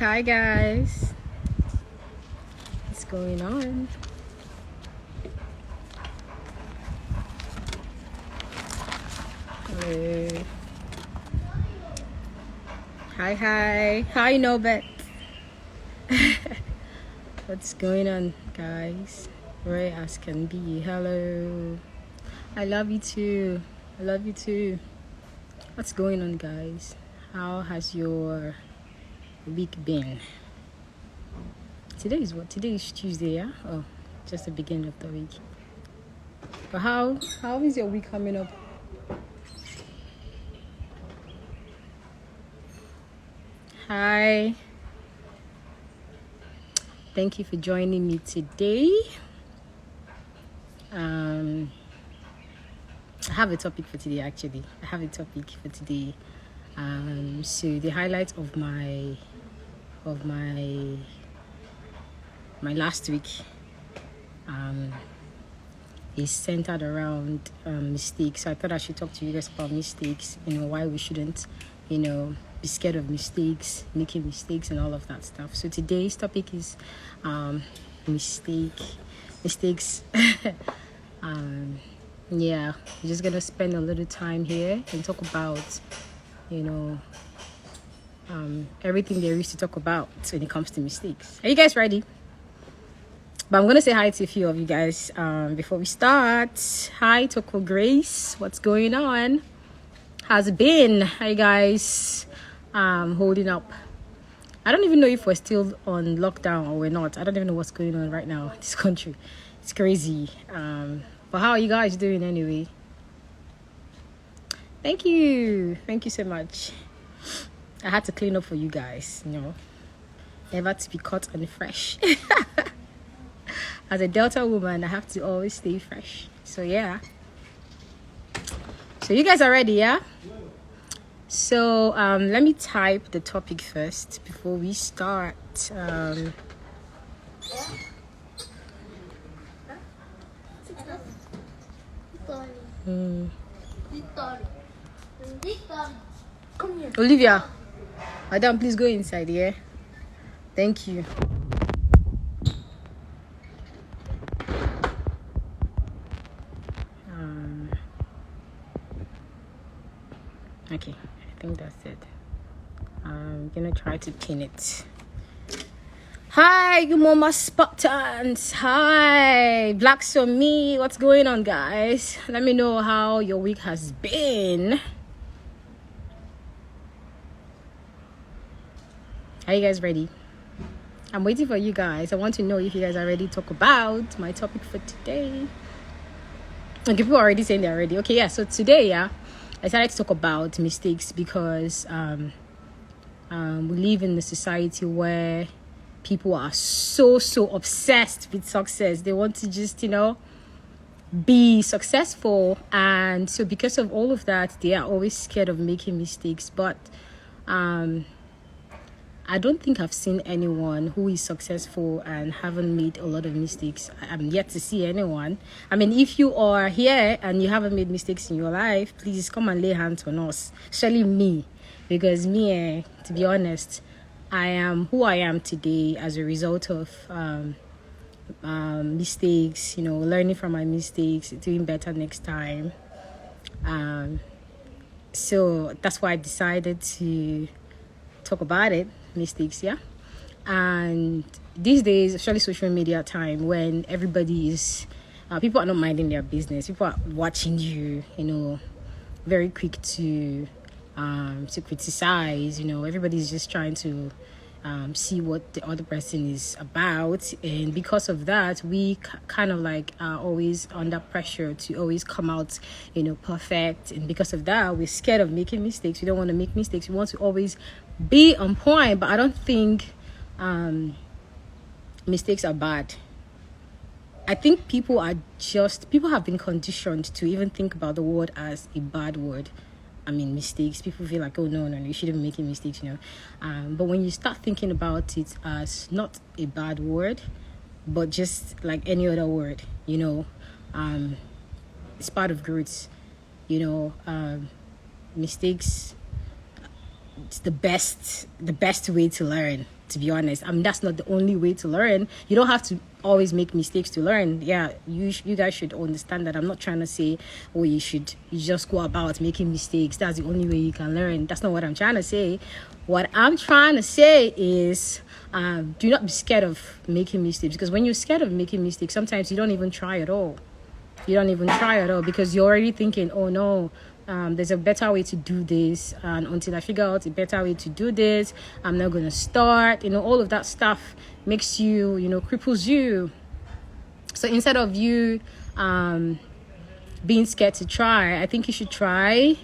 Hi guys, what's going on? Hello. Hi. Hi, Nobet. What's going on, guys? Right as can be. Hello. I love you too. I love you too. What's going on, guys? How has your week been? Today is what? Today is Tuesday, yeah? Oh, just the beginning of the week. But how is your week coming up? Hi. Thank you for joining me today. I have a topic for today actually. So the highlight of my last week is centered around mistakes. So I thought I should talk to you guys about mistakes, why we shouldn't, be scared of mistakes, making mistakes and all of that stuff. So today's topic is mistakes. Yeah, we're just gonna spend a little time here and talk about, everything there is to talk about when it comes to mistakes. Are you guys ready? But I'm gonna say hi to a few of you guys before we start. Hi, Toko Grace. What's going on? How's it been? Hi guys. Holding up. I don't even know if we're still on lockdown or we're not. I don't even know what's going on right now in this country. It's crazy. But how are you guys doing anyway? Thank you so much. I had to clean up for you guys, never to be caught unfresh. As a Delta woman, I have to always stay fresh. So yeah. So you guys are ready, yeah? So let me type the topic first before we start. Olivia, madam, please go inside, yeah? Thank you. Okay, I think that's it. I'm gonna try to pin it. Hi, good mama Spartans. Hi, Blacks on me. What's going on, guys? Let me know how your week has been. Are you guys ready? I'm waiting for you guys. I want to know if you guys are ready to talk about my topic for today. Okay, people are already saying they're ready. Okay, yeah. So today, I decided to talk about mistakes because we live in a society where people are so obsessed with success. They want to just, be successful, and so because of all of that, they are always scared of making mistakes. But I don't think I've seen anyone who is successful and haven't made a lot of mistakes. I'm yet to see anyone. I mean, if you are here and you haven't made mistakes in your life, please come and lay hands on us, especially me, because me, to be honest, I am who I am today as a result of mistakes, learning from my mistakes, doing better next time. So that's why I decided to talk about it, mistakes, yeah. And these days, especially social media time, when everybody is people are not minding their business, people are watching you, very quick to criticize. Everybody's just trying to see what the other person is about, and because of that, we kind of like are always under pressure to always come out, perfect. And because of that, we're scared of making mistakes. We don't want to make mistakes. We want to always be on point. But I don't think mistakes are bad. I think people have been conditioned to even think about the word as a bad word. I mean, mistakes. People feel like, oh no, you shouldn't be making mistakes, But when you start thinking about it as not a bad word, but just like any other word, it's part of growth. Mistakes it's the best way to learn, to be honest. I mean, that's not the only way to learn. You don't have to always make mistakes to learn. Yeah, you guys should understand that. I'm not trying to say, oh, you just go about making mistakes, that's the only way you can learn. That's not what I'm trying to say. What I'm trying to say is, do not be scared of making mistakes, because when you're scared of making mistakes, sometimes you don't even try at all. Because you're already thinking, oh no, there's a better way to do this, and until I figure out a better way to do this, I'm not going to start. All of that stuff makes you, cripples you. So instead of you being scared to try, I think you should try.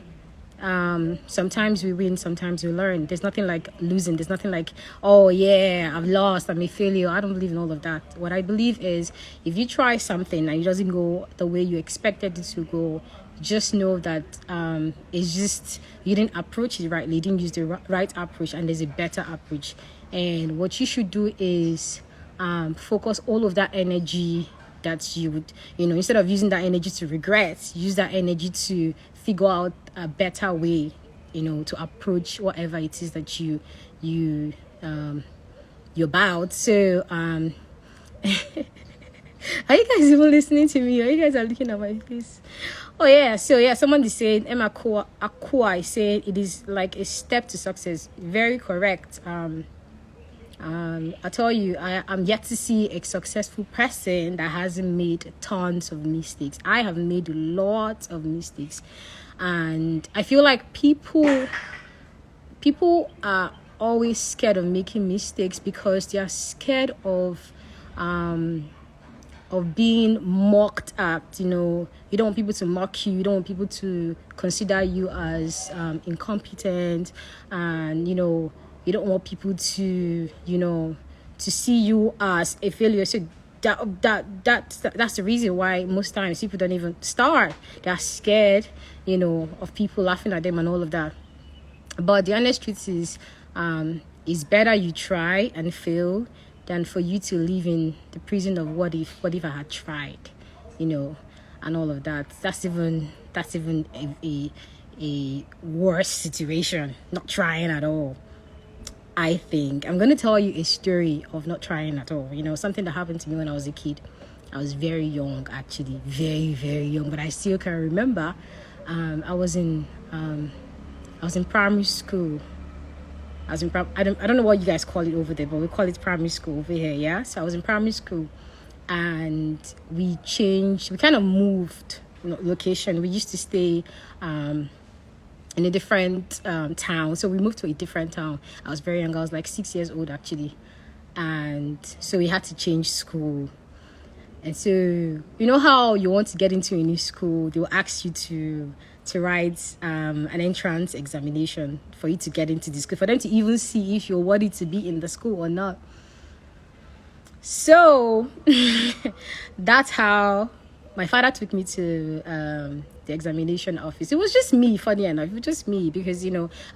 Sometimes we win, sometimes we learn. There's nothing like losing. There's nothing like, oh yeah, I've lost, I'm a failure. I don't believe in all of that. What I believe is, if you try something and it doesn't go the way you expected it to go, just know that it's just you didn't approach it rightly. You didn't use the right approach, and there's a better approach. And what you should do is focus all of that energy that you would, instead of using that energy to regret, use that energy to figure out a better way, to approach whatever it is that you're about. So are you guys even listening to me, or you guys are looking at my face? Oh yeah, so yeah, someone is saying, Emma Akua is saying it is like a step to success. Very correct. I tell you, I'm yet to see a successful person that hasn't made tons of mistakes. I have made lots of mistakes, and I feel like people are always scared of making mistakes because they are scared of being mocked at. You don't want people to mock you. You don't want people to consider you as incompetent, and you don't want people to to see you as a failure. So that's the reason why most times people don't even start. They're scared of people laughing at them and all of that. But the honest truth is, it's better you try and fail than for you to live in the prison of what if I had tried, and all of that. That's even a worse situation, not trying at all. I think I'm going to tell you a story of not trying at all. Something that happened to me when I was a kid. I was very young, actually, very, very young, but I still can remember. I was in primary school. I don't know what you guys call it over there, but we call it primary school over here. Yeah. So I was in primary school, and we kind of moved location. We used to stay in a different town, so we moved to a different town. I was very young. I was like 6 years old, actually, and so we had to change school. And so how you want to get into a new school, they will ask you to write an entrance examination for you to get into the school, for them to even see if you're worthy to be in the school or not. So that's how my father took me to the examination office. It was just me, funny enough. It was just me because,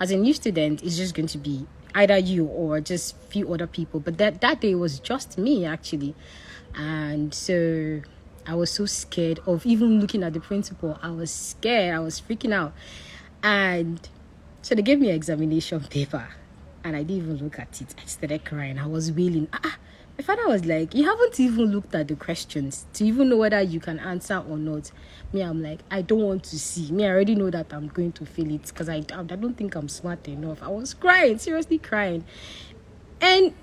as a new student, it's just going to be either you or just few other people. But that day was just me, actually. And so I was so scared of even looking at the principal. I was scared. I was freaking out. And so they gave me an examination paper, and I didn't even look at it. I started crying. I was wailing. My father was like, you haven't even looked at the questions to even know whether you can answer or not. Me, I'm like, I don't want to see. Me, I already know that I'm going to fail it because I don't think I'm smart enough. I was crying, seriously crying. And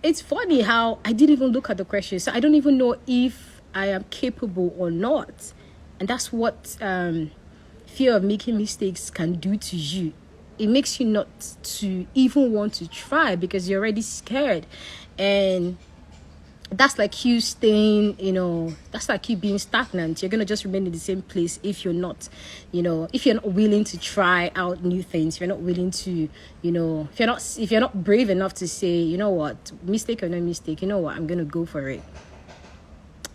it's funny how I didn't even look at the questions. So I don't even know if I am capable or not. And that's what fear of making mistakes can do to you. It makes you not to even want to try because you're already scared. And that's like you staying, that's like you being stagnant. You're going to just remain in the same place if you're not, if you're not willing to try out new things, if you're not willing to, if you're not brave enough to say, you know what, mistake or no mistake, I'm going to go for it.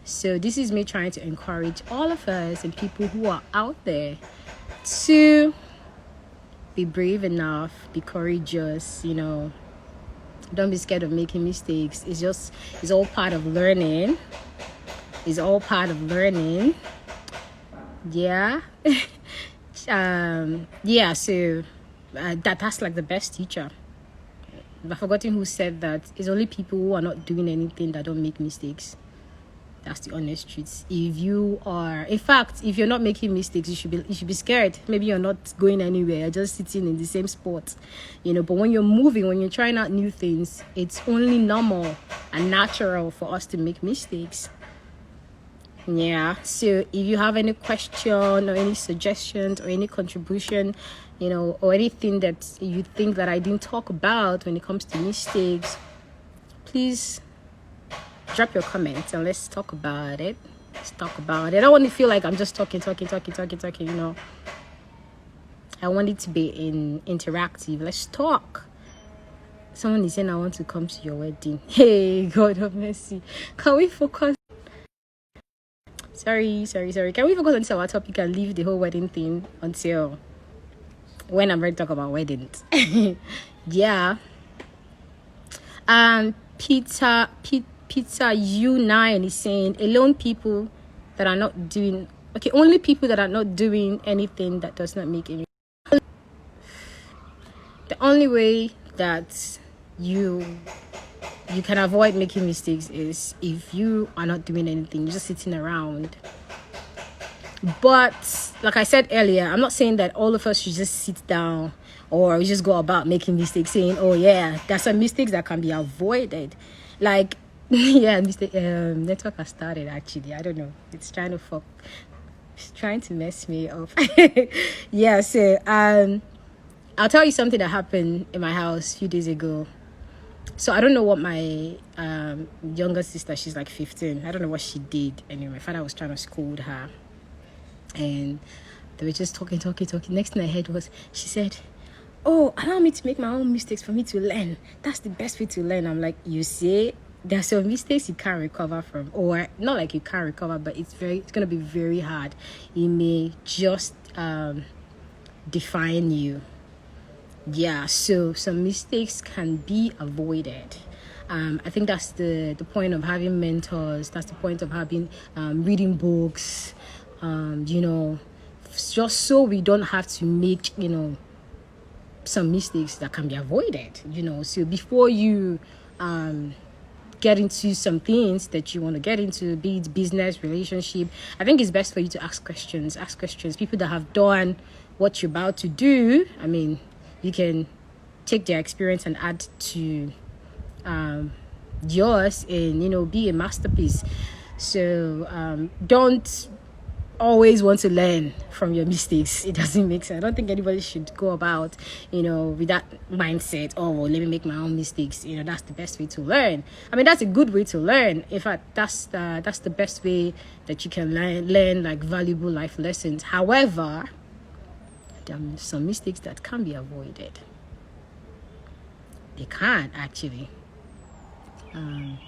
So this is me trying to encourage all of us and people who are out there to be brave enough, be courageous, Don't be scared of making mistakes. It's all part of learning. Yeah. So that's like the best teacher. I've forgotten who said that. It's only people who are not doing anything that don't make mistakes. That's the honest truth. If you are, in fact, if you're not making mistakes, you should be scared. Maybe you're not going anywhere. You're just sitting in the same spot, But when you're moving, when you're trying out new things, it's only normal and natural for us to make mistakes. Yeah. So if you have any question or any suggestions or any contribution, or anything that you think that I didn't talk about when it comes to mistakes, please drop your comments and let's talk about it. I don't want to feel like I'm just talking. I want it to be interactive. Let's talk. Someone is saying, I want to come to your wedding. Hey, God of mercy. Can we focus? Sorry. Can we focus on our topic and leave the whole wedding thing until when I'm ready to talk about weddings? Yeah. Pizza U9 is saying only people that are not doing anything that does not make any. The only way that you can avoid making mistakes is if you are not doing anything, you're just sitting around. But like I said earlier, I'm not saying that all of us should just sit down or we just go about making mistakes, saying, oh yeah, there's some mistakes that can be avoided. Like, yeah, network has started actually. I don't know. It's trying to mess me up. Yeah, so I'll tell you something that happened in my house a few days ago. So I don't know what my younger sister, she's like 15. I don't know what she did. Anyway, my father was trying to scold her. And they were just talking. Next thing I heard was, she said, oh, allow me to make my own mistakes for me to learn. That's the best way to learn. I'm like, you see, there are some mistakes you can't recover from. Or not like you can't recover, but it's going to be very hard. It may just define you. Yeah, so some mistakes can be avoided. I think that's the point of having mentors. That's the point of having reading books, just so we don't have to make, some mistakes that can be avoided, So before you get into some things that you want to get into, be it business, relationship, I think it's best for you to ask questions. People that have done what you're about to do, I mean, you can take their experience and add to yours and, be a masterpiece. So don't always want to learn from your mistakes. It doesn't make sense. I don't think anybody should go about, with that mindset, oh, well, let me make my own mistakes. That's the best way to learn. I mean, that's a good way to learn. In fact, that's the best way that you can learn like valuable life lessons. However, there are some mistakes that can be avoided. They can't actually.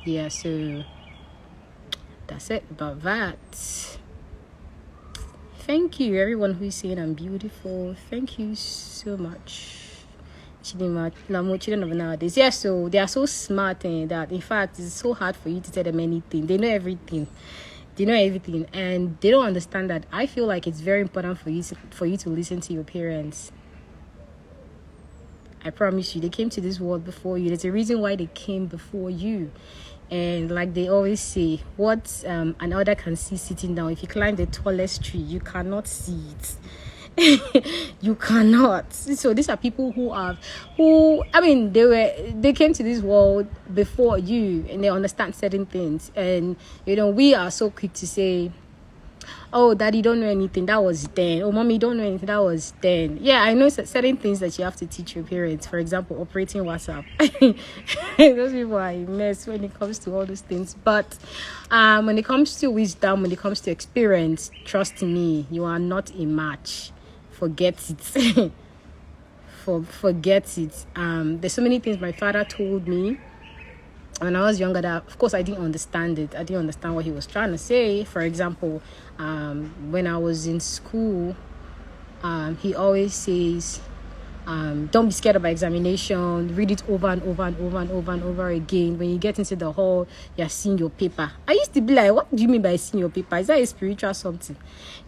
Yeah, so that's it about that. Thank you, everyone who's saying I'm beautiful. Thank you so much. Children of nowadays. Yeah, so they are so smart in that. In fact, it's so hard for you to tell them anything. They know everything. And they don't understand that. I feel like it's very important for you to listen to your parents. I promise you, they came to this world before you. There's a reason why they came before you. And like they always say, what an elder can see sitting down, if you climb the tallest tree, you cannot see it. You cannot. So these are people they came to this world before you, and they understand certain things. And we are so quick to say, oh, daddy don't know anything, that was then. Oh, mommy don't know anything, that was then. Yeah, I know certain things that you have to teach your parents. For example, operating WhatsApp. Those people are a mess when it comes to all those things. But when it comes to wisdom, when it comes to experience, trust me, you are not a match. Forget it. Forget it. There's so many things my father told me when I was younger that, of course, I didn't understand it. I didn't understand what he was trying to say. For example, when I was in school, he always says, Don't be scared about examination. Read it over and over and over and over and over again. When you get into the hall, you're seeing your paper. I used to be like, what do you mean by seeing your paper? Is that a spiritual something?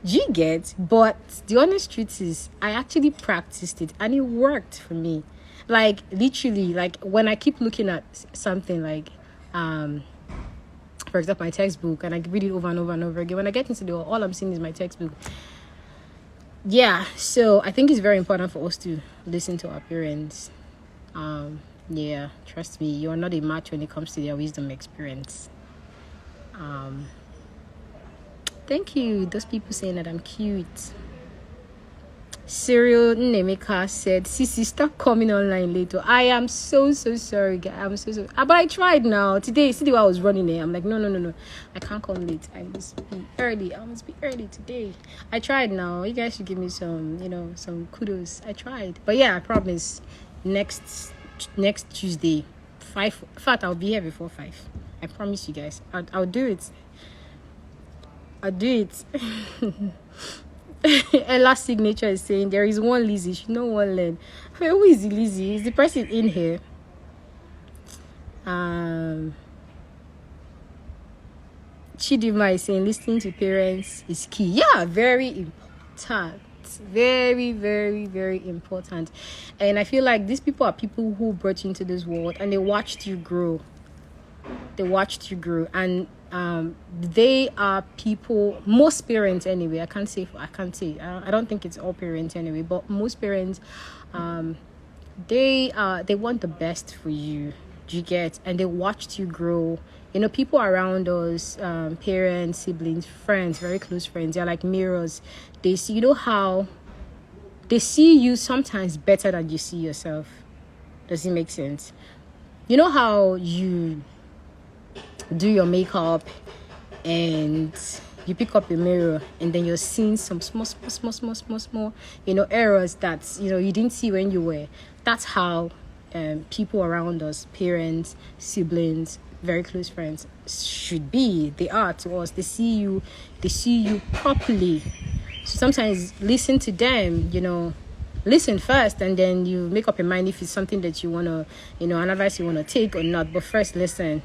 Do you get? But the honest truth is, I actually practiced it and it worked for me. Like, literally, like when I keep looking at something like, for example, my textbook, and I read it over and over and over again. When I get into the hall, all I'm seeing is my textbook. Yeah, so I think it's very important for us to listen to our parents. Yeah, trust me, you are not a match when it comes to their wisdom experience. Thank you, those people saying that I'm cute. Cyril Nemeka said, Cee-C, stop coming online later. I am so sorry, guys. I'm so sorry. But I tried now. Today, see the way I was running there. I'm like, no. I can't come late. I must be early. Today. I tried now. You guys should give me some, some kudos. I tried. But yeah, I promise, next Tuesday, 5. In fact, I'll be here before 5. I promise you guys. I'll do it. I'll do it. Ella's signature is saying there is one Lizzie. She no one learn. Wait, who is the Lizzie? Is the person in here? Chidima is saying listening to parents is key. Yeah, very important. Very, very, very important. And I feel like these people are people who brought you into this world and they watched you grow. And they are people, most parents anyway, I don't think it's all parents anyway, but most parents, they want the best for you. Do you get? And they watched you grow. People around us, parents, siblings, friends, very close friends, they're like mirrors. They see, how they see you sometimes better than you see yourself. Does it make sense? How you do your makeup and you pick up your mirror and then you're seeing some small errors that you didn't see when you were. That's how people around us, parents, siblings, very close friends, should be. They are to us. They see you properly. So sometimes listen to them, listen first, and then you make up your mind if it's something that you want to, an advice you want to take or not. But first, listen.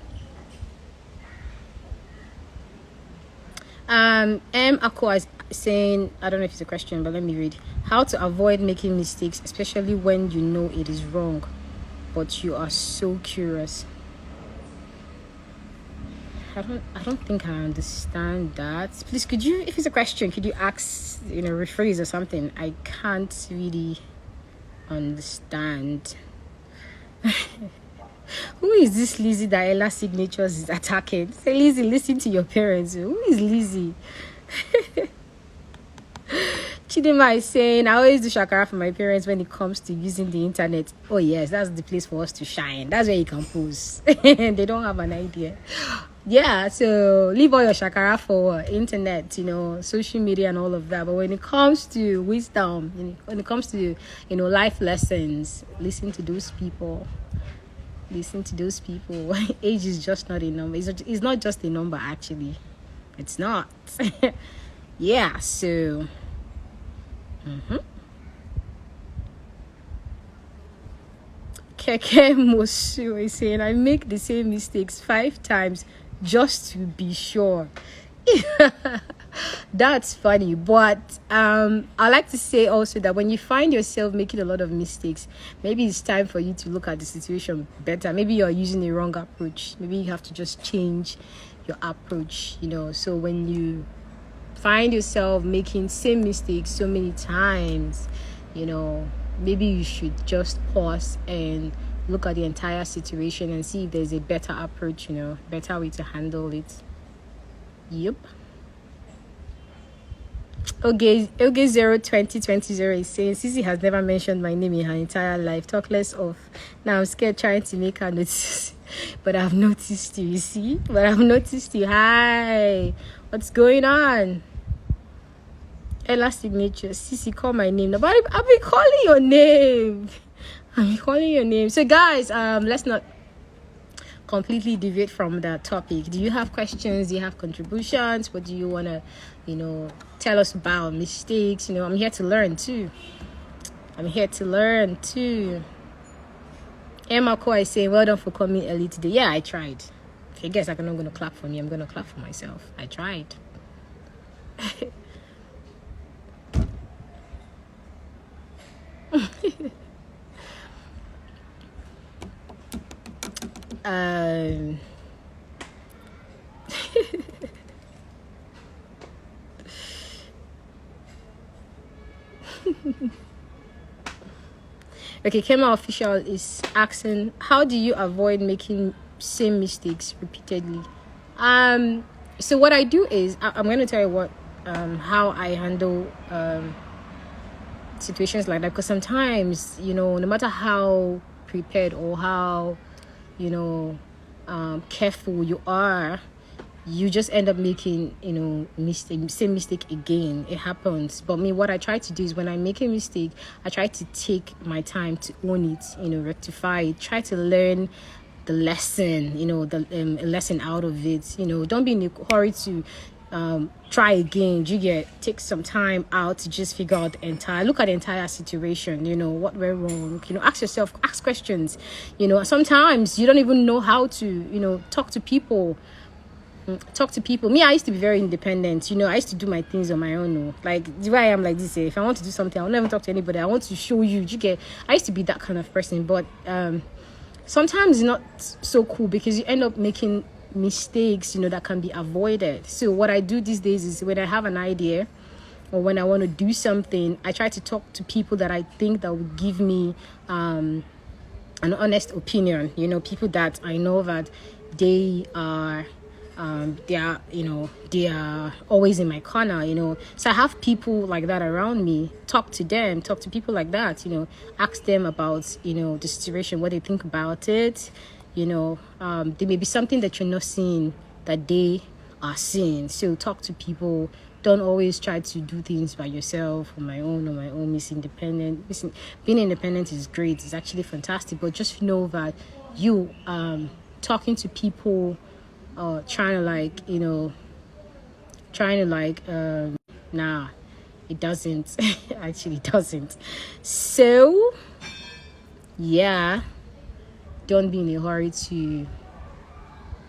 M. Aqua is saying, I don't know if it's a question, but let me read. How to avoid making mistakes, especially when you know it is wrong, but you are so curious. I don't think I understand that. Please, could you, if it's a question, could you ask, rephrase or something? I can't really understand. Who is this Lizzie that Ella Signatures is attacking? Say, Lizzie, listen to your parents. Who is Lizzie? Chidima is saying, I always do shakara for my parents when it comes to using the internet. Oh yes, that's the place for us to shine. That's where you can post. They don't have an idea. Yeah, so leave all your shakara for internet, social media and all of that. But when it comes to wisdom, when it comes to, life lessons, listen to those people. Age is just not a number. It's not just a number, actually. It's not. Yeah, so Keke Mosu is saying, I make the same mistakes 5 times just to be sure. That's funny, but I like to say also that when you find yourself making a lot of mistakes, maybe it's time for you to look at the situation better. Maybe you're using the wrong approach. Maybe you have to just change your approach, so when you find yourself making same mistakes so many times, maybe you should just pause and look at the entire situation and see if there's a better approach, better way to handle it. Yep. Okay, 02020 is saying Cee-C has never mentioned my name in her entire life. Talk less of. Now I'm scared trying to make her notice. But I've noticed you, see? Hi. What's going on? Ella signature. Cee-C, call my name. No, but I've been calling your name. So guys, let's not completely deviate from that topic. Do you have questions? Do you have contributions? What do you want to tell us about mistakes? I'm here to learn too. I'm here to learn too. Emma Koi is saying, well done for coming early today. Yeah, I tried. If you guys are not going to clap for me, I'm going to clap for myself. I tried. um Okay, Kema Official is asking, how do you avoid making same mistakes repeatedly? So what I do is I'm going to tell you what how I handle situations like that, because sometimes, no matter how prepared or how careful you are, you just end up making same mistake again. It happens. But me, what I try to do is, when I make a mistake, I try to take my time to own it, rectify it, try to learn the lesson, the lesson out of it. Don't be in a hurry to try again. Take some time out to just figure out look at the entire situation, what went wrong, ask questions. Sometimes you don't even know how to talk to people. Me, I used to be very independent. I used to do my things on my own. Like the way I am like this, if I want to do something, I'll never talk to anybody. I want to show you. I used to be that kind of person. But sometimes it's not so cool, because you end up making mistakes that can be avoided. So what I do these days is, when I have an idea or when I want to do something, I try to talk to people that I think that will give me an honest opinion. People that I know that they are they are always in my corner. So I have people like that around me. Talk to people like that. Ask them about the situation, what they think about it. There may be something that you're not seeing that they are seeing. So talk to people. Don't always try to do things by yourself, on my own. Being independent is great. It's actually fantastic. But just know that you talking to people, nah, it doesn't. Actually doesn't. So yeah, don't be in a hurry to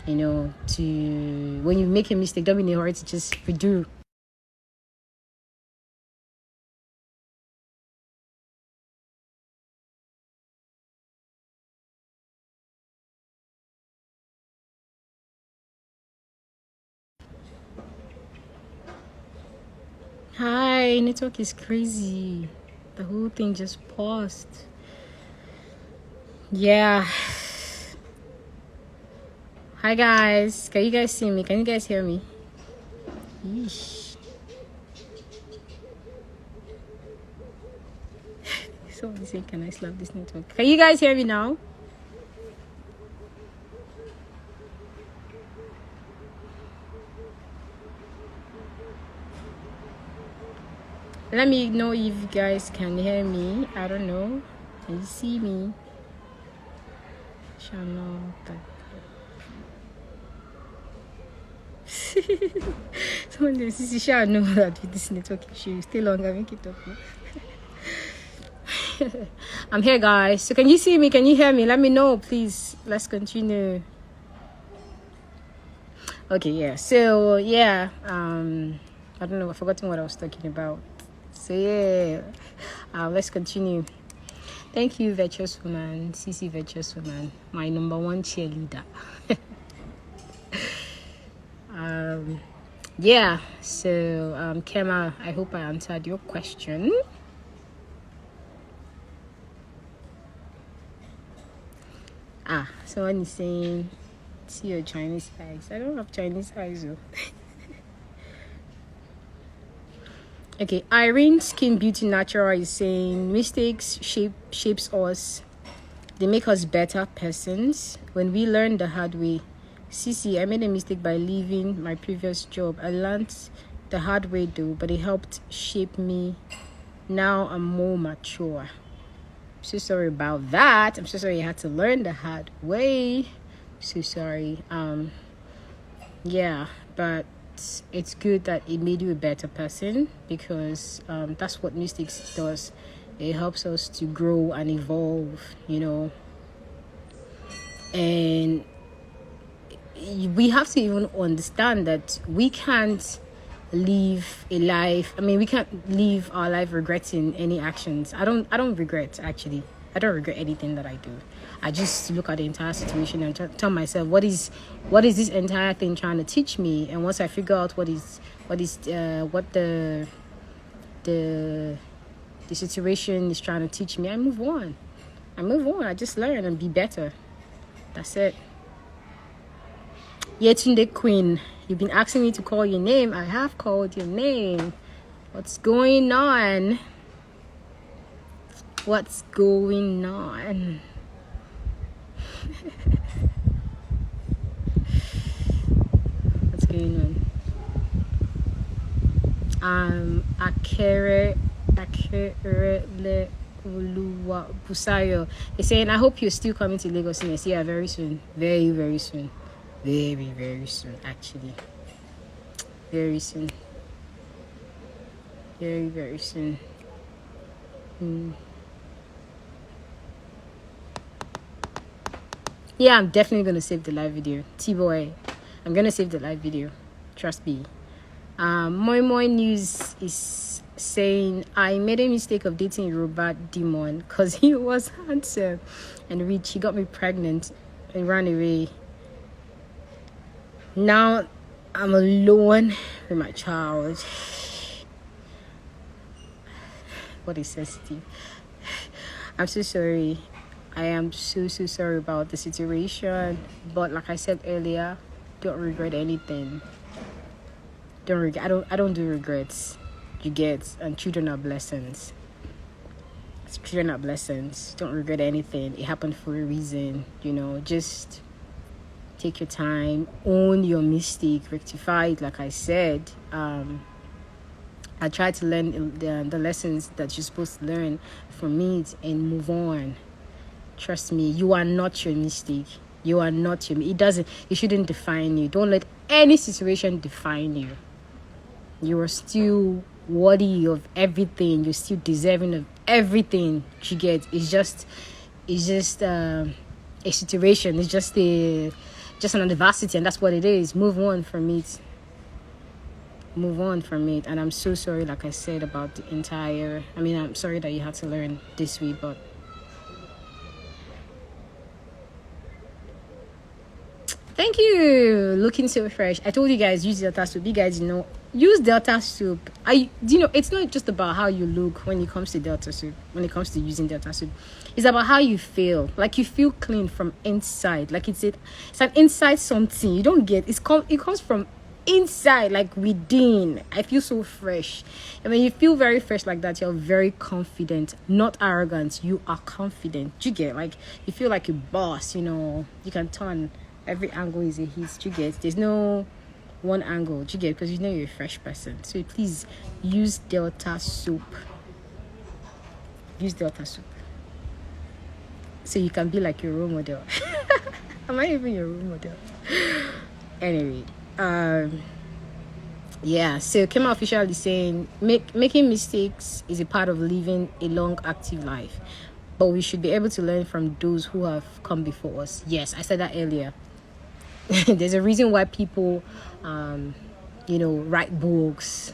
when you make a mistake, don't be in a hurry to just redo. Hi, network is crazy. The whole thing just paused. Yeah. Hi guys, can you guys see me? Can you guys hear me? Yeesh. Someone say, can I slap this network? Can you guys hear me now? Let me know if you guys can hear me. I don't know. Can you see me? Channel. Someone says, Cee-C, shall know that with this network issue, stay longer, make it up. I'm here, guys. So can you see me? Can you hear me? Let me know, please. Let's continue. Okay, yeah. So yeah, I don't know. I've forgotten what I was talking about. So yeah, let's continue. Thank you, virtuous woman, Cee-C virtuous woman, my number one cheerleader. Yeah. So Kema, I hope I answered your question. Someone is saying, see your Chinese eyes. I don't have Chinese eyes though. Okay, Irene Skin Beauty Natural is saying, mistakes shapes us. They make us better persons. When we learn the hard way. Cee-C, I made a mistake by leaving my previous job. I learned the hard way though, but it helped shape me. Now I'm more mature. I'm so sorry about that. I'm so sorry you had to learn the hard way. So sorry. Yeah, but it's good that it made you a better person, because that's what mistakes does. It helps us to grow and evolve, and we have to even understand that we can't live a life. I mean, we can't live our life regretting any actions. I don't regret, actually. I don't regret anything that I do. I just look at the entire situation and tell myself, what is this entire thing trying to teach me? And once I figure out what the situation is trying to teach me, I move on. I just learn and be better. That's it. Yetunde Queen, you've been asking me to call your name. I have called your name. What's going on? What's going on? What's going on? Akere Le Oluwa Busayo is saying, I hope you're still coming to Lagos next year. Very soon. Very, very soon. Very, very soon, actually. Very soon. Very, very soon. Yeah, I'm definitely going to save the live video. T-Boy, I'm going to save the live video. Trust me. Moi Moi News is saying, I made a mistake of dating Yoruba demon because he was handsome and rich. He got me pregnant and ran away. Now I'm alone with my child. What is sensitive? I'm so sorry. I am so sorry about the situation. But like I said earlier, don't regret anything. I don't do regrets. You get, and children are blessings. Children are blessings. Don't regret anything. It happened for a reason. Just take your time, own your mistake, rectify it. Like I said, I try to learn the lessons that you're supposed to learn from it and move on. Trust me, you are not your mistake. You are not your. It shouldn't define you. Don't let any situation define you. You are still worthy of everything. You're still deserving of everything you get. It's just a situation. It's just an adversity, and that's what it is. Move on from it. And I'm so sorry, like I said, about the entire. I'm sorry that you had to learn this way, but. Thank you. Looking so fresh. I told you guys, use Delta soup. You guys use Delta soup. It's not just about how you look when it comes to Delta soup. When it comes to using Delta soup, it's about how you feel. Like you feel clean from inside. Like it's an inside something. You don't get. It comes from inside, like within. I feel so fresh. And when you feel very fresh like that, you're very confident, not arrogant. You are confident. You get, like, you feel like a boss. You can turn. Every angle is a hit. You get, there's no one angle. You get, because you're a fresh person. So please use Delta soup. Use Delta soup, so you can be like your role model. Am I even your role model? Anyway, yeah. So Kema Official is saying, making mistakes is a part of living a long, active life, but we should be able to learn from those who have come before us. Yes, I said that earlier. There's a reason why people write books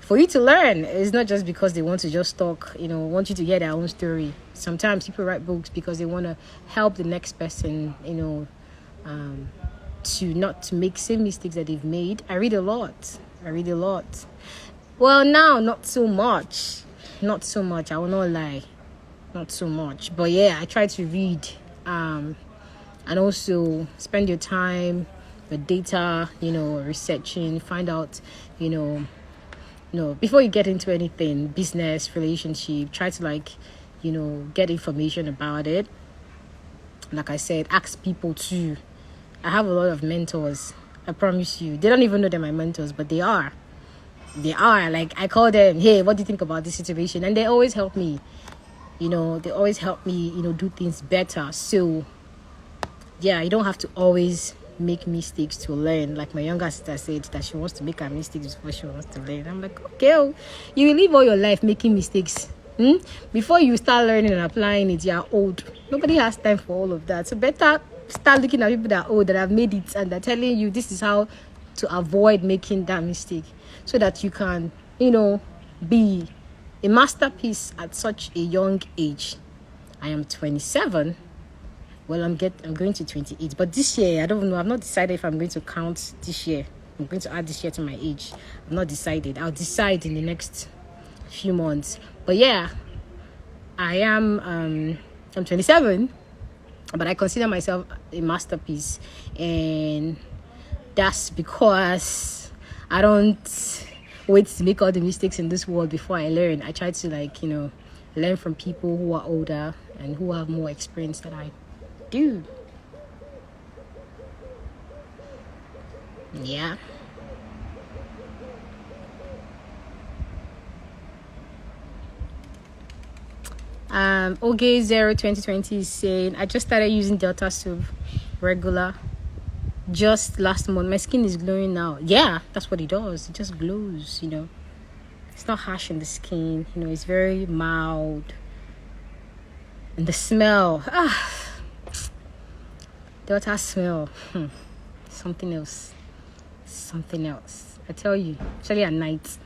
for you to learn. It's not just because they want to just talk, want you to hear their own story. Sometimes people write books because they want to help the next person, to not to make same mistakes that they've made. I read a lot. Well, now not so much. I will not lie, not so much. But yeah, I try to read. And also spend your time with data, researching, find out, before you get into anything, business, relationship, try to get information about it. Like I said, ask people too. I have a lot of mentors. I promise you. They don't even know they're my mentors, but they are. Like, I call them, hey, what do you think about this situation? And they always help me. They always help me, do things better. So, yeah, you don't have to always make mistakes to learn. Like my younger sister said that she wants to make her mistakes before she wants to learn. I'm like, okay, you will live all your life making mistakes. Before you start learning and applying it, you're old. Nobody has time for all of that. So better start looking at people that are old, that have made it, and they're telling you this is how to avoid making that mistake, so that you can, be a masterpiece at such a young age. I am 27. Well, I'm going to 28. But this year, I don't know. I've not decided if I'm going to count this year. I'm going to add this year to my age. I've not decided. I'll decide in the next few months. But yeah, I'm 27, but I consider myself a masterpiece, and that's because I don't wait to make all the mistakes in this world before I learn. I try to learn from people who are older and who have more experience than I do. Yeah. Oge 2020 is saying, I just started using Delta Soap regular just last month. My skin is glowing now. Yeah, that's what it does. It just glows, It's not harsh on the skin, it's very mild. And the smell, Delta smell, something else. I tell you, especially at night,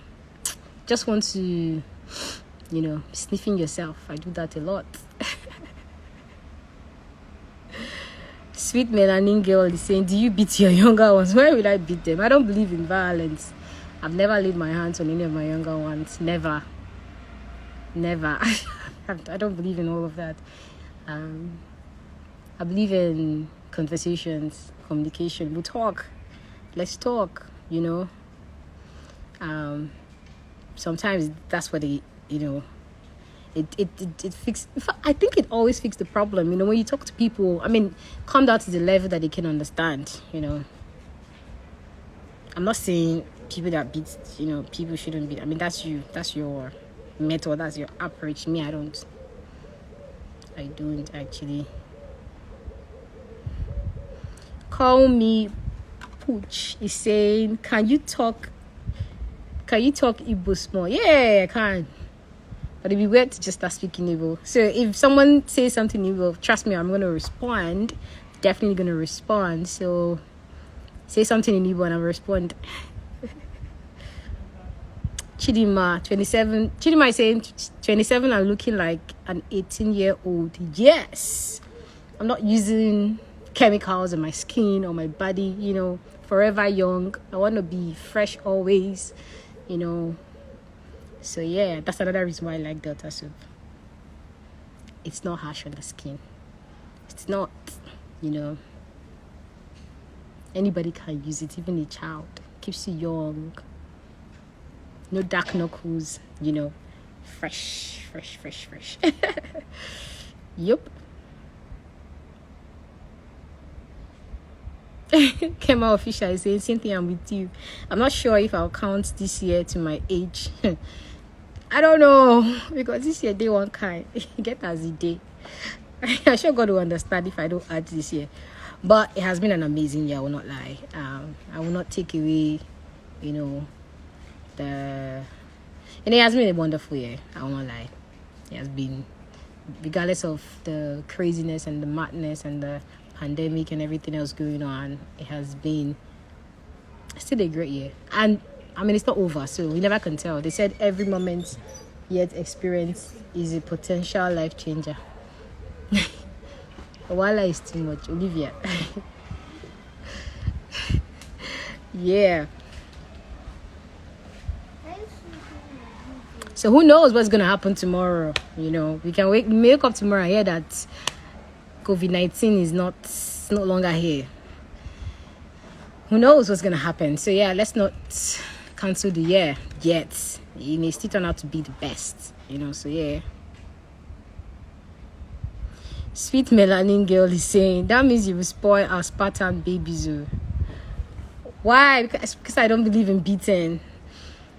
just want to sniffing yourself. I do that a lot. Sweet melanin girl is saying, do you beat your younger ones? Why would I beat them? I don't believe in violence. I've never laid my hands on any of my younger ones. Never. I don't believe in all of that. I believe in conversations, communication. We'll talk. Let's talk, sometimes that's what it fixes. I think it always fixes the problem. When you talk to people, come down to the level that they can understand. I'm not saying people that beat, people shouldn't beat. That's you. That's your method. That's your approach. Me, I don't actually. Call me Pooch is saying, can you talk Igbo small? Yeah, I can. But it'd be weird to just start speaking Igbo. So if someone says something Igbo, trust me, I'm going to respond. Definitely going to respond. So say something in Igbo and I'll respond. Chidima, 27. Chidima is saying 27 and looking like an 18-year-old. Yes. I'm not using chemicals on my skin or my body, forever young. I want to be fresh always, So yeah, that's another reason why I like Delta Soap. It's not harsh on the skin. It's not, anybody can use it, even a child. Keeps you young. No dark knuckles, fresh. Yup. Kema Official is saying, same thing, I'm with you. I'm not sure if I'll count this year to my age. I don't know, because this year day one kind. Get as a day. I'm sure God will understand if I don't add this year. But it has been an amazing year, I will not lie. I will not take away, and it has been a wonderful year, I will not lie. It has been, regardless of the craziness and the madness and the pandemic and everything else going on, it has been still a great year. And it's not over, so we never can tell. They said every moment yet experience is a potential life changer. Wala is too much, Olivia. Yeah. So who knows what's gonna happen tomorrow? We can wake up tomorrow and hear that COVID-19 is no longer here. Who knows what's gonna happen? So yeah, let's not cancel the year yet. It may still turn out to be the best, So yeah. Sweet melanin girl is saying, that means you will spoil our Spartan babies. Why? Because I don't believe in beating.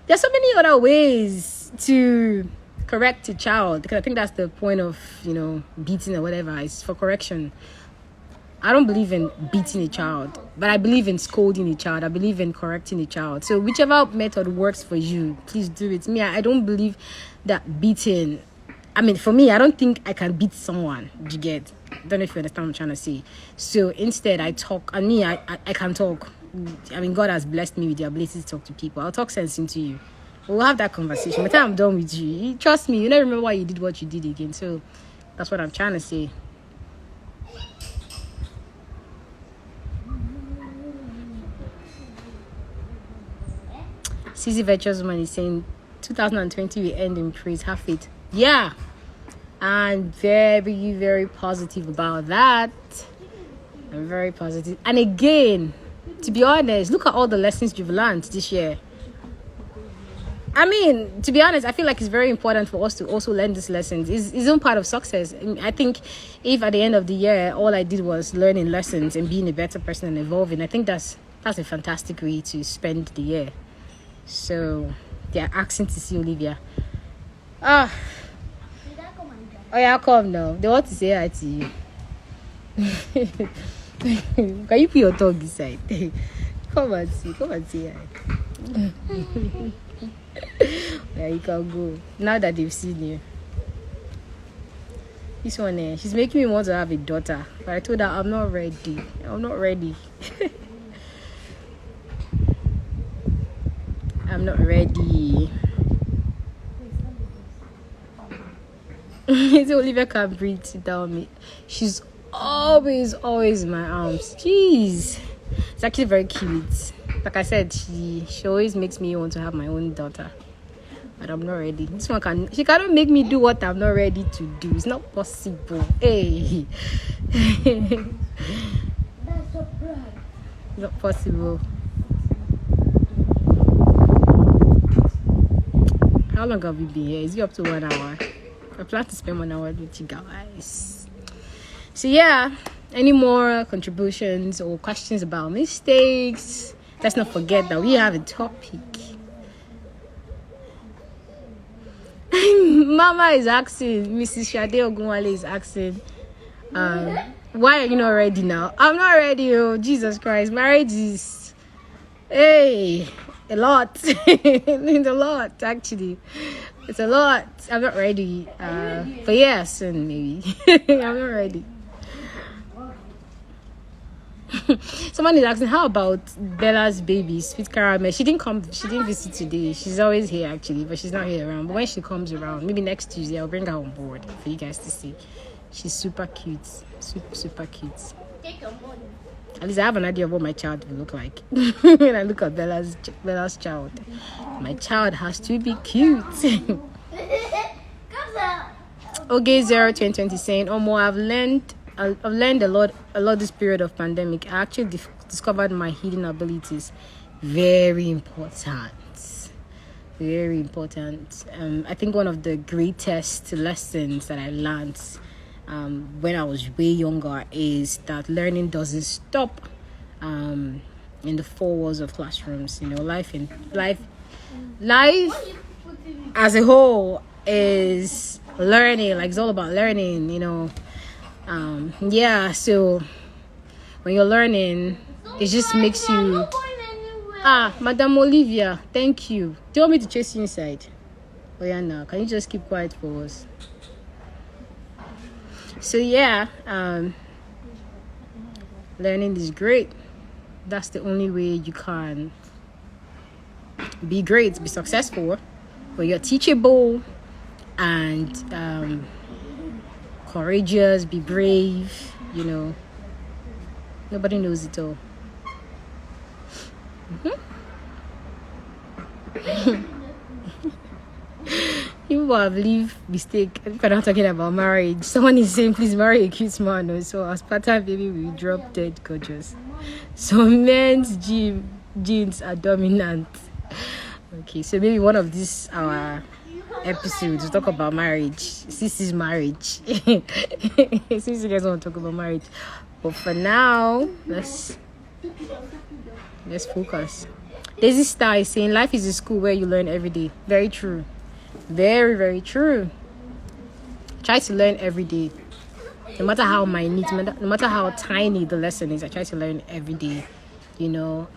There's so many other ways to correct a child, because I think that's the point of beating or whatever. It's for correction. I don't believe in beating a child, but I believe in scolding a child. I believe in correcting a child. So whichever method works for you, please do it. Me, I don't believe that beating I mean, for me, I don't think I can beat someone. You get? I don't know if you understand what I'm trying to say. So instead, I talk. And me, I can talk. I mean, God has blessed me with the ability to talk to people. I'll talk sense into you. We'll have that conversation. By the time I'm done with you, trust me, you never remember why you did what you did again. So that's what I'm trying to say. Cee-C Virtuous Woman is saying 2020 will end in praise. Have faith. Yeah. I'm very, very positive about that. I'm very positive. And again, to be honest, look at all the lessons you've learned this year. I mean, to be honest, I feel like it's very important for us to also learn these lessons. It's own part of success. I think if at the end of the year, all I did was learning lessons and being a better person and evolving, I think that's a fantastic way to spend the year. So, they're asking to see Olivia. Oh yeah, come now. They want to say hi to you. Can you put your tongue inside? Come and say hi. Yeah, you can go. Now that they've seen you. This one, she's making me want to have a daughter. But I told her I'm not ready. I'm not ready. I'm not ready. Olivia can't breathe without me. She's always in my arms. Jeez. It's actually very cute. Like I said, she always makes me want to have my own daughter. But I'm not ready. This one she cannot make me do what I'm not ready to do. It's not possible. Hey. That's a brag. Not possible. How long have we been here? Is it up to 1 hour? I plan to spend 1 hour with you guys. So yeah, any more contributions or questions about mistakes? Let's not forget that we have a topic. Mama is asking, Mrs. Shade Ogunwale is asking, why are you not ready now? I'm not ready. Oh, Jesus Christ. Marriage is, a lot. It's a lot, actually. It's a lot. I'm not ready. But yeah, soon maybe. I'm not ready. Someone is asking, how about Bella's baby, Sweet Caramel? She didn't visit today. She's always here actually, but she's not here around. But when she comes around, maybe next Tuesday, I'll bring her on board for you guys to see. She's super cute. Super cute. Take your money. At least I have an idea of what my child will look like. When I look at Bella's child. My child has to be cute. Okay, 02020 saying, I've learned a lot this period of pandemic. I actually discovered my hidden abilities. Very important. Very important. I think one of the greatest lessons that I learned when I was way younger is that learning doesn't stop in the four walls of classrooms. You know, life as a whole is learning. Like, it's all about learning, you know. So when you're learning, it just makes you Madam Olivia, thank you. Do you want me to chase you inside? Oh yeah, now can you just keep quiet for us? So yeah, learning is great. That's the only way you can be great, be successful. When you're teachable and courageous, be brave, you know. Nobody knows it all. People have leave mistake. We're not talking about marriage. Someone is saying, please marry a cute man. So as part-time baby, we drop dead gorgeous. So men's genes are dominant. Okay, so maybe one of these our episodes we'll talk about marriage. Cee-C's marriage. Since you guys want to talk about marriage, but for now, let's focus. Daisy Star is saying life is a school where you learn every day. Very true. Very, very true. Try to learn every day. No matter how minute, no matter how tiny the lesson is, I try to learn every day. You know,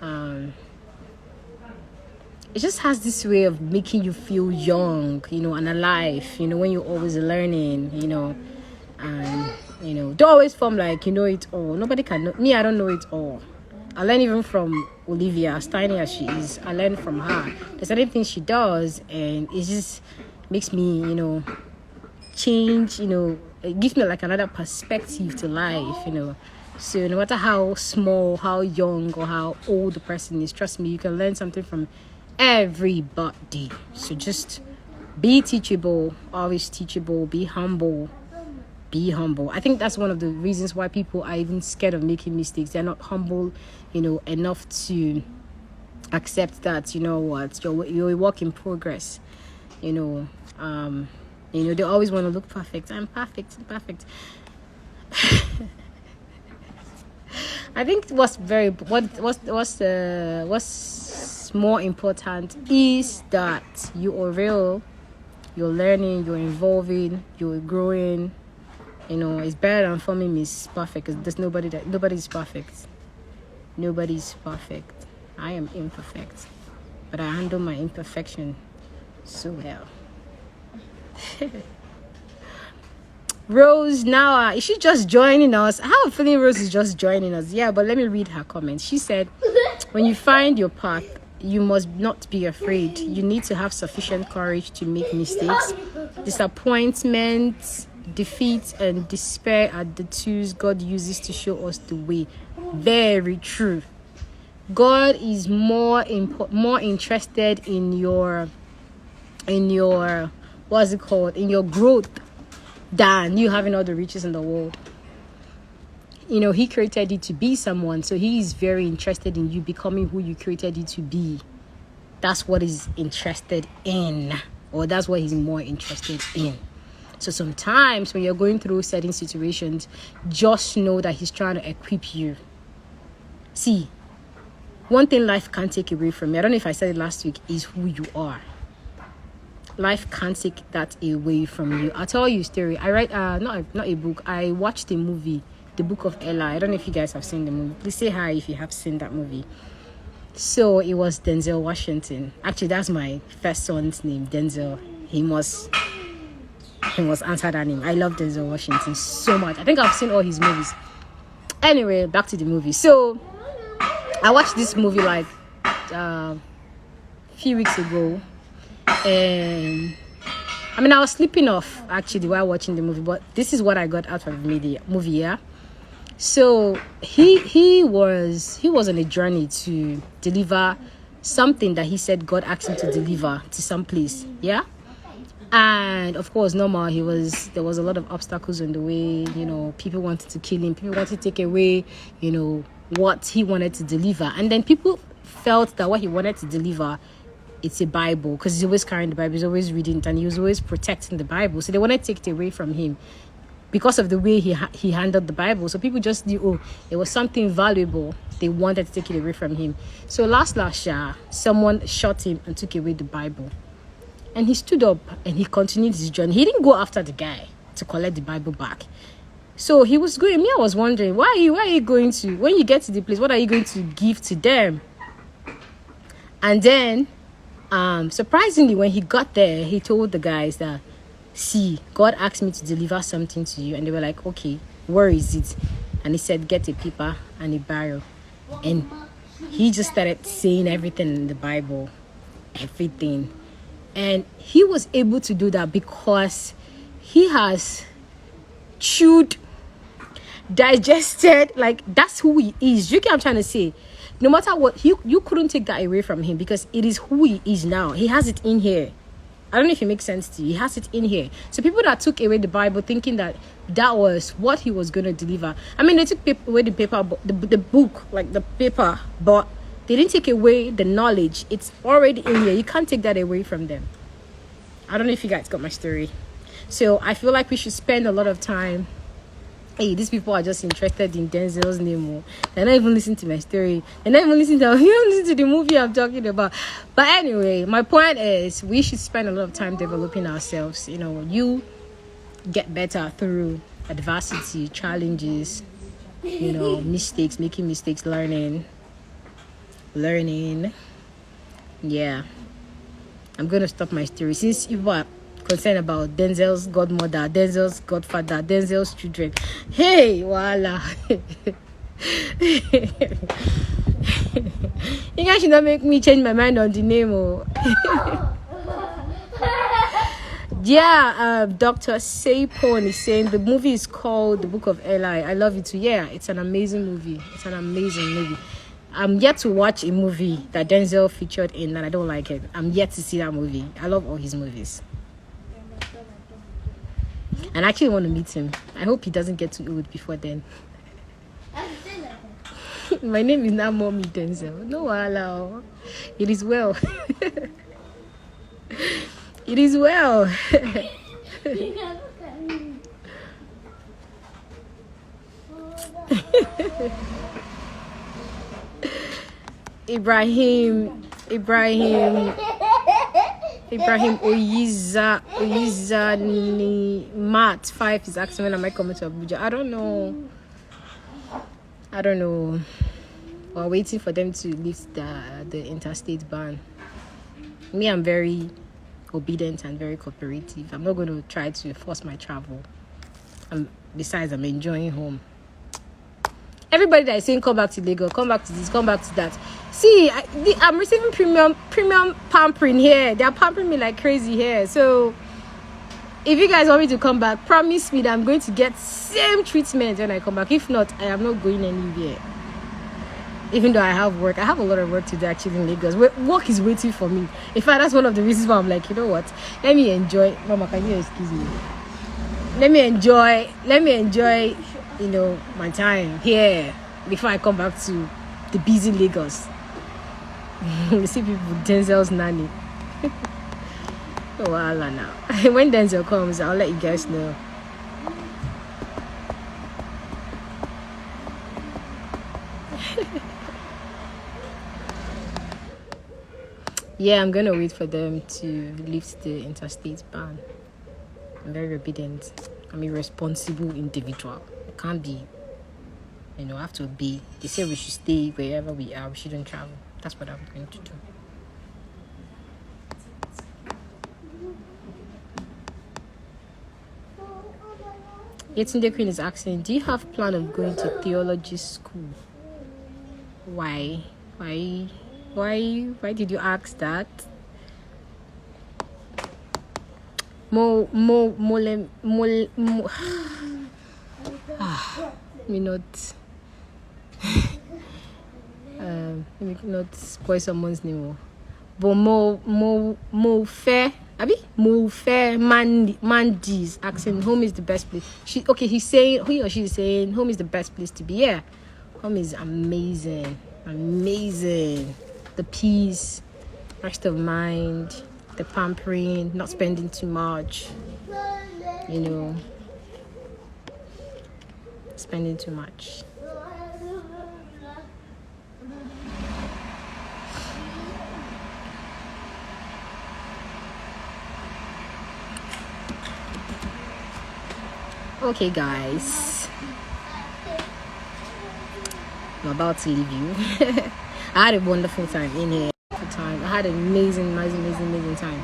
it just has this way of making you feel young, and alive, when you're always learning, and don't always form like you know it all. Nobody can know me. I don't know it all. I learn even from Olivia, as tiny as she is. I learn from her. There's certain things she does, and it just makes me, change. It gives me like another perspective to life. So no matter how small, how young, or how old the person is, trust me, you can learn something from everybody. So just be teachable, always teachable, be humble. Be humble. I think that's one of the reasons why people are even scared of making mistakes. They're not humble, enough to accept that, what, you're a work in progress. They always want to look perfect. I'm perfect. I think what's more important is that you are real, you're learning, you're evolving, you're growing. It's better than forming is perfect, because there's nobody's perfect. Nobody's perfect. I am imperfect, but I handle my imperfection so well. Rose now, is she just joining us? I have a feeling Rose is just joining us. Yeah, but let me read her comment. She said, when you find your path, you must not be afraid. You need to have sufficient courage to make mistakes. Disappointment, defeat, and despair are the tools God uses to show us the way. Very true. God is more interested in your what's it called, in your growth, than you having all the riches in the world. He created you to be someone, so he is very interested in you becoming who you created you to be. That's what he's interested in, or that's what he's more interested in. So sometimes when you're going through certain situations, just know that he's trying to equip you. See, one thing life can't take away from me, I don't know if I said it last week, is who you are. Life can't take that away from you. I'll tell you a story. I write not a book. I watched a movie, The Book of Ella. I don't know if you guys have seen the movie. Please say hi if you have seen that movie. So it was Denzel Washington. Actually, that's my first son's name, Denzel. He must answer that name. I love Denzel Washington so much. I think I've seen all his movies. Anyway, back to the movie. So I watched this movie like a few weeks ago. And I was sleeping off actually while watching the movie, but this is what I got out of the movie. Yeah. So he was on a journey to deliver something that he said God asked him to deliver to some place. Yeah. And of course, there was a lot of obstacles on the way. People wanted to kill him. People wanted to take away, what he wanted to deliver. And then people felt that what he wanted to deliver, it's a Bible, because he's always carrying the Bible, he's always reading it, and he was always protecting the Bible. So they wanted to take it away from him because of the way he handled the Bible. So people just knew, it was something valuable. They wanted to take it away from him. So last year, someone shot him and took away the Bible. And he stood up and he continued his journey. He didn't go after the guy to collect the Bible back. So he was going. I was wondering, why are you going to, when you get to the place, what are you going to give to them? And then surprisingly, when he got there, he told the guys that, see, God asked me to deliver something to you. And they were like, okay, where is it? And he said, get a paper and a barrel. And he just started saying everything in the Bible, everything. And he was able to do that because he has chewed, digested, like that's who he is. You get what I'm trying to say? No matter what, you couldn't take that away from him, because it is who he is now. He has it in here. I don't know if it makes sense to you. He has it in here. So people that took away the Bible thinking that was what he was going to deliver. They took away the paper, the book, like the paper, but they didn't take away the knowledge. It's already in here. You can't take that away from them. I don't know if you guys got my story. So I feel like we should spend a lot of time. Hey, these people are just interested in Denzel's name. They're not even listening to my story. They're not even listening to the movie I'm talking about. But anyway, my point is we should spend a lot of time developing ourselves. You get better through adversity, challenges, mistakes, making mistakes, learning. Yeah. I'm going to stop my story since you are concerned about Denzel's godmother, Denzel's godfather, Denzel's children. Hey, voila. You guys should not make me change my mind on the name. Oh. Yeah, Dr. Sapon is saying the movie is called The Book of Eli. I love it too. Yeah, it's an amazing movie. It's an amazing movie. I'm yet to watch a movie that Denzel featured in and I don't like it. I'm yet to see that movie. I love all his movies. And I actually want to meet him. I hope he doesn't get too old before then. My name is now Mommy Denzel. No, allow. It is well. It is well. Ibrahim Oyiza ni Mat 5 is asking when am I coming to Abuja. I don't know. We're waiting for them to lift the interstate ban. Me, I'm very obedient and very cooperative. I'm not going to try to force my travel. Besides, I'm enjoying home. Everybody that is saying come back to Lagos, come back to this, come back to that. See, I'm receiving premium pampering here. They're pampering me like crazy here. So if you guys want me to come back, promise me that I'm going to get same treatment when I come back. If not, I am not going anywhere. Even though I have work, I have a lot of work to do actually in Lagos. Work is waiting for me. In fact, that's one of the reasons why I'm like, you know what? Let me enjoy. Mama, can you excuse me? Let me enjoy, my time here before I come back to the busy Lagos. You see people, Denzel's nanny. Oh, Allah now. When Denzel comes, I'll let you guys know. Yeah, I'm gonna wait for them to lift the interstate ban. I'm very obedient. I'm a responsible individual. I can't be, I have to be. They say we should stay wherever we are. We shouldn't travel. That's what I'm going to do. Yetunde Queen is asking, do you have plan of going to theology school? Why did you ask that? Let me not spoil someone's name. But Mo Fair Mandy is asking, home is the best place. He or she is saying home is the best place to be. Yeah, home is amazing. The peace, rest of mind, the pampering, not spending too much, spending too much. Okay, guys, I'm about to leave you. I had a wonderful time in here. I had an amazing time.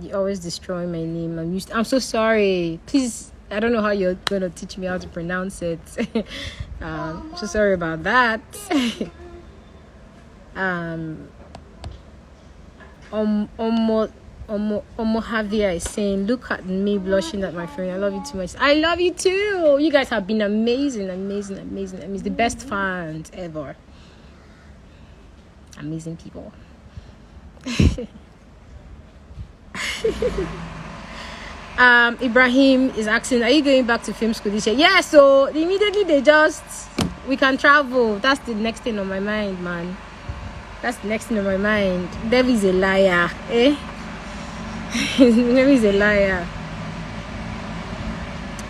You always destroy my name. I'm so sorry. Please, I don't know how you're gonna teach me how to pronounce it. So sorry about that. Javier is saying, look at me blushing at my friend. I love you too much. I love you too. You guys have been amazing. The best fans ever. Amazing people. Ibrahim is asking, are you going back to film school this year? Yeah, so immediately we can travel. That's the next thing on my mind, man. That's the next thing on my mind. Devil is a liar, eh? Devil is a liar.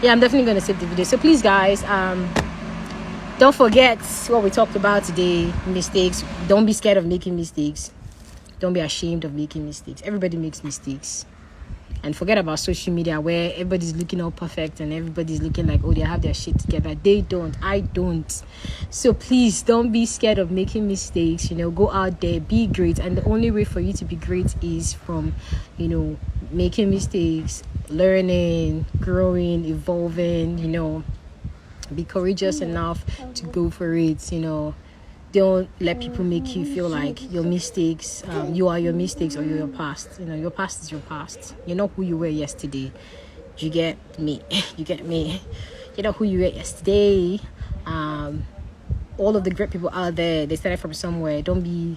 Yeah, I'm definitely going to save the video. So please, guys, don't forget what we talked about today. Mistakes. Don't be scared of making mistakes. Don't be ashamed of making mistakes. Everybody makes mistakes. And forget about social media where everybody's looking all perfect and everybody's looking like, oh, they have their shit together. They don't. I don't. So please don't be scared of making mistakes. Go out there, be great. And the only way for you to be great is from, making mistakes, learning, growing, evolving, be courageous enough to go for it. Don't let people make you feel like your mistakes, you are your mistakes or you're your past. Your past is your past. You're not who you were yesterday. You get me? You get me? You're not who you were yesterday. All of the great people out there, they started from somewhere. Don't be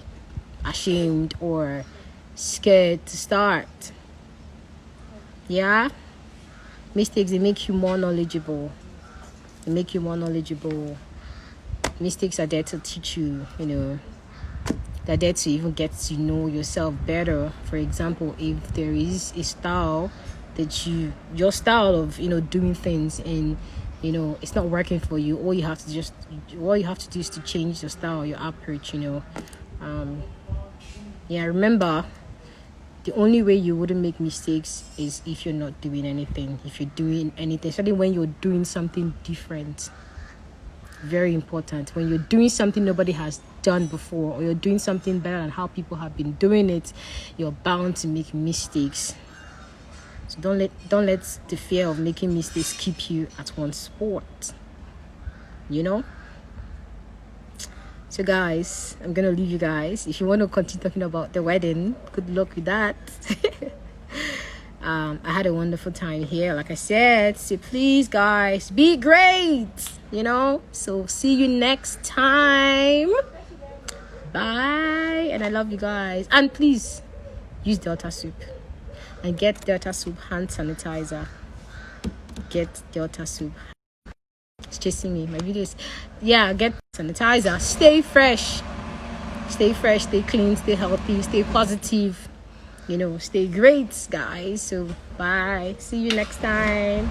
ashamed or scared to start. Yeah? Mistakes, they make you more knowledgeable. Mistakes are there to teach you, they're there to even get to know yourself better. For example, if there is a style that your style of doing things and it's not working for you, all you have to do is to change your style, your approach. Remember, the only way you wouldn't make mistakes is if you're not doing anything. If you're doing anything, especially when you're doing something different. Very important. When you're doing something nobody has done before, or you're doing something better than how people have been doing it, you're bound to make mistakes. So don't let the fear of making mistakes keep you at one sport. So guys, I'm gonna leave you guys. If you want to continue talking about the wedding, good luck with that. I had a wonderful time here, like I said. So please guys, be great. So see you next time. Bye. And I love you guys. And please use Delta Soup and get Delta Soup hand sanitizer. Get Delta Soup. It's chasing me. My videos. Yeah, get sanitizer. Stay fresh, stay clean, stay healthy, stay positive. Stay great, guys. So bye. See you next time.